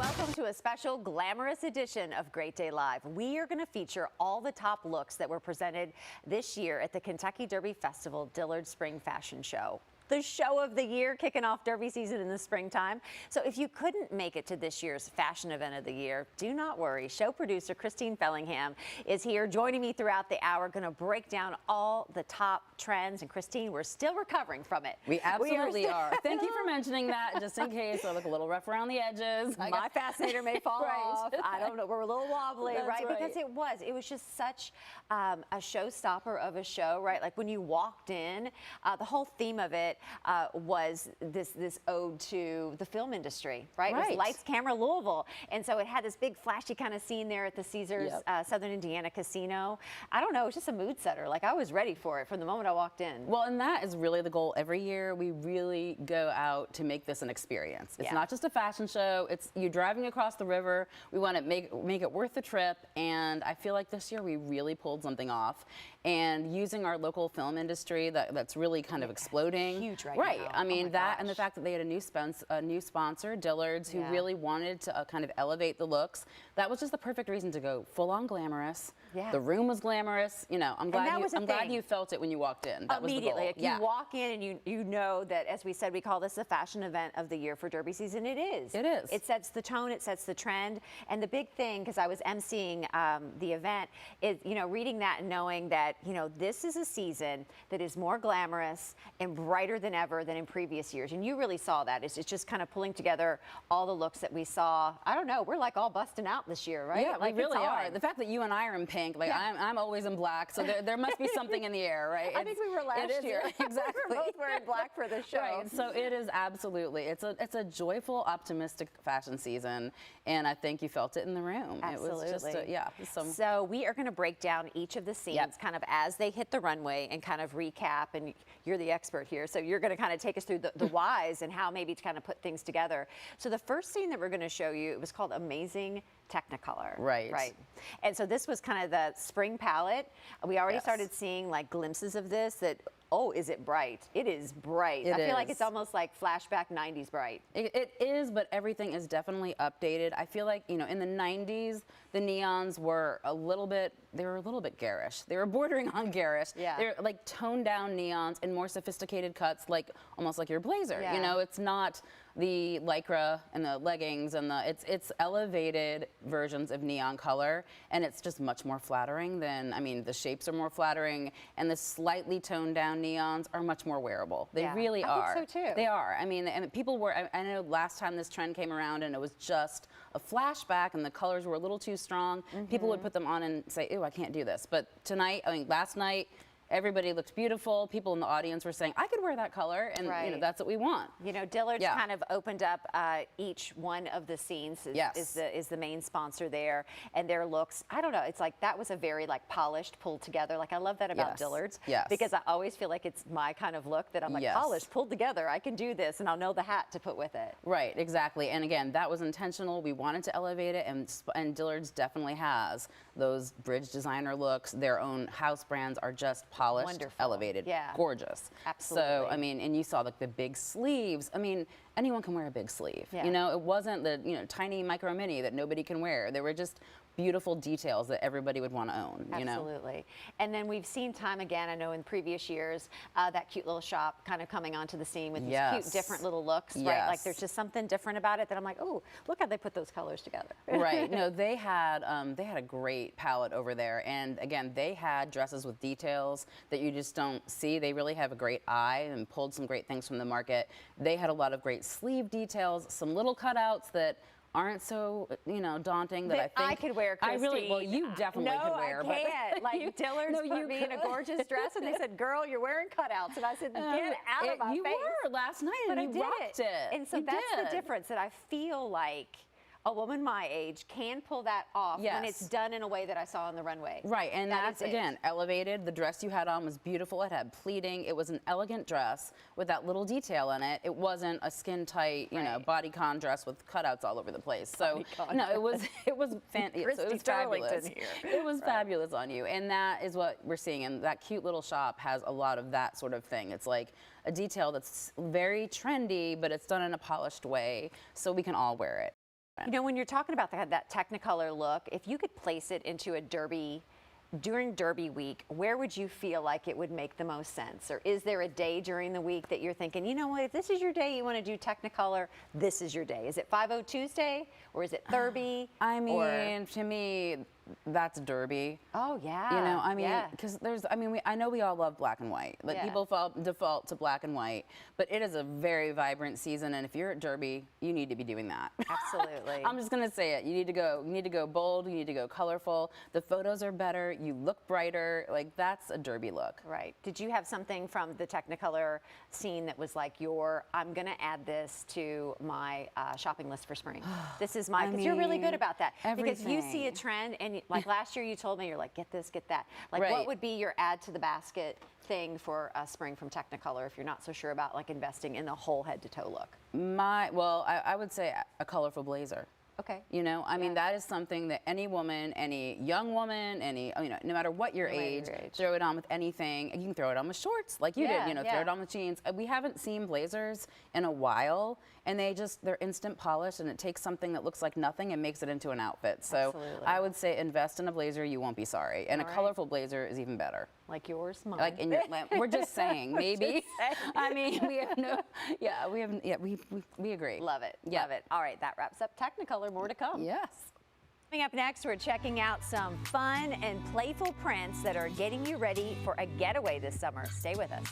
Welcome to a special glamorous edition of Great Day Live. We are going to feature all the top looks that were presented this year at the Kentucky Derby Festival Dillard Spring Fashion Show. The show of the year, kicking off Derby season in the springtime. So if you couldn't make it to this year's fashion event of the year, do not worry. Show producer Christine Fellingham is here joining me throughout the hour, going to break down all the top trends. And Christine, we're still recovering from it. We absolutely are. Thank you for mentioning that, just in case I look a little rough around the edges. My fascinator may fall Right. off. I don't know. We're a little wobbly, That's right? right. Because it was just such a showstopper of a show, right? Like when you walked in, the whole theme of it was this ode to the film industry, right? It was Lights, Camera, Louisville. And so it had this big flashy kind of scene there at the Caesars Southern Indiana Casino. I don't know, it was just a mood setter. Like I was ready for it from the moment I walked in. Well, and that is really the goal. Every year we really go out to make this an experience. It's not just a fashion show. It's you driving across the river. We want to make it worth the trip. And I feel like this year we really pulled something off. And using our local film industry that's really kind of exploding. Huge right Right. now. I mean, that and the fact that they had a new sponsor, Dillard's, who really wanted to kind of elevate the looks. That was just the perfect reason to go full on glamorous. Yeah. The room was glamorous. You know, I'm glad you felt it when you walked in. That Immediately. was the goal. Like you walk in and you know that, as we said, we call this the fashion event of the year for Derby season. It is. It is. It sets the tone. It sets the trend. And the big thing, because I was emceeing the event, is, you know, reading that and knowing that, you know, this is a season that is more glamorous and brighter than ever than in previous years. And you really saw that. It's just kind of pulling together all the looks that we saw. I don't know. We're like all busting out this year, right? Yeah, like we really are. The fact that you and I are in pink, like I'm always in black, so there must be something in the air, right? I think we were last year. Exactly. We were both wearing black for the show. Right. So it is absolutely. It's a joyful, optimistic fashion season, and I think you felt it in the room. Absolutely. It was just So we are going to break down each of the scenes kind of as they hit the runway and kind of recap, and you're the expert here, so you're going to kind of take us through the whys and how maybe to kind of put things together. So the first scene that we're going to show you, it was called Amazing Technicolor. Right. Right. And so this was kind of the spring palette. We already started seeing like glimpses of this that, oh, is it bright? It is bright. I feel like it's almost like flashback 90s bright. It is, but everything is definitely updated. I feel like, you know, in the 90s, the neons were a little bit garish. They were bordering on garish. Yeah. They're like toned down neons and more sophisticated cuts, like almost like your blazer. Yeah. You know, it's not the lycra and the leggings and it's elevated versions of neon color, and it's just much more flattering than, I mean, the shapes are more flattering, and the slightly toned down neons are much more wearable. They really are. I think so too. They are. I mean, and people were, I know last time this trend came around and it was just a flashback and the colors were a little too strong, people would put them on and say, ew, I can't do this. But tonight, I mean, last night, everybody looked beautiful. People in the audience were saying, I could wear that color, and you know, that's what we want. You know, Dillard's kind of opened up each one of the scenes. Is the main sponsor there, and their looks. I don't know. It's like that was a very like polished, pulled together. Like I love that about Dillard's. Because I always feel like it's my kind of look that I'm like polished, pulled together. I can do this, and I'll know the hat to put with it. Right. Exactly. And again, that was intentional. We wanted to elevate it, and Dillard's definitely has those bridge designer looks. Their own house brands are just polished, elevated, gorgeous. Absolutely. So, I mean, and you saw like the big sleeves. I mean, anyone can wear a big sleeve. You know, it wasn't the, you know, tiny micro mini that nobody can wear. They were just beautiful details that everybody would want to own. Absolutely. You know? And then we've seen time again, I know in previous years, that cute little shop kind of coming onto the scene with these cute different little looks, right? Like there's just something different about it that I'm like, oh, look how they put those colors together. Right. No, they had a great palette over there, and again, they had dresses with details that you just don't see. They really have a great eye and pulled some great things from the market. They had a lot of great sleeve details, some little cutouts that aren't so, you know, daunting that I think I could wear, Christine. well, you definitely could wear. No, I can't. Like Dillard's put me in a gorgeous dress, and they said, "Girl, you're wearing cutouts," and I said, "Get out of my face." You were last night, and you rocked it. And so that's the difference that I feel like a woman my age can pull that off when it's done in a way that I saw on the runway. Right, and that's again elevated. The dress you had on was beautiful. It had pleating. It was an elegant dress with that little detail in it. It wasn't a skin tight, you know, bodycon dress with cutouts all over the place. So no, it was fantastic. It was fabulous. It was fabulous on you, and that is what we're seeing. And that cute little shop has a lot of that sort of thing. It's like a detail that's very trendy, but it's done in a polished way, so we can all wear it. You know, when you're talking about that Technicolor look, if you could place it into a derby during Derby week, where would you feel like it would make the most sense? Or is there a day during the week that you're thinking, you know what, if this is your day you want to do Technicolor, this is your day? Is it 5-0 Tuesday or is it Derby? I mean, to me, that's Derby. Oh yeah. You know, I mean, because I know we all love black and white. Like people default to black and white, but it is a very vibrant season, and if you're at Derby, you need to be doing that. Absolutely. I'm just gonna say it. You need to go bold. You need to go colorful. The photos are better. You look brighter. Like that's a Derby look. Right. Did you have something from the Technicolor scene that was like I'm gonna add this to my shopping list for spring? This is my. Because you're really good about that. Because you see a trend and. Like last year you told me, you're like, get this, get that. Like what would be your add to the basket thing for spring from Technicolor if you're not so sure about like investing in the whole head to toe look? I would say a colorful blazer. Okay. You know, I mean, that is something that any woman, any young woman, no matter what your age, throw it on with anything. You can throw it on with shorts like you did, throw it on with jeans. We haven't seen blazers in a while, and they're instant polish, and it takes something that looks like nothing and makes it into an outfit. So I would say invest in a blazer, you won't be sorry. And a colorful blazer is even better. Like yours, mine. Like in your we're just saying, maybe. I mean, we agree. Love it, love it. All right, that wraps up Technicolor. More to come. Yes. Coming up next, we're checking out some fun and playful prints that are getting you ready for a getaway this summer. Stay with us.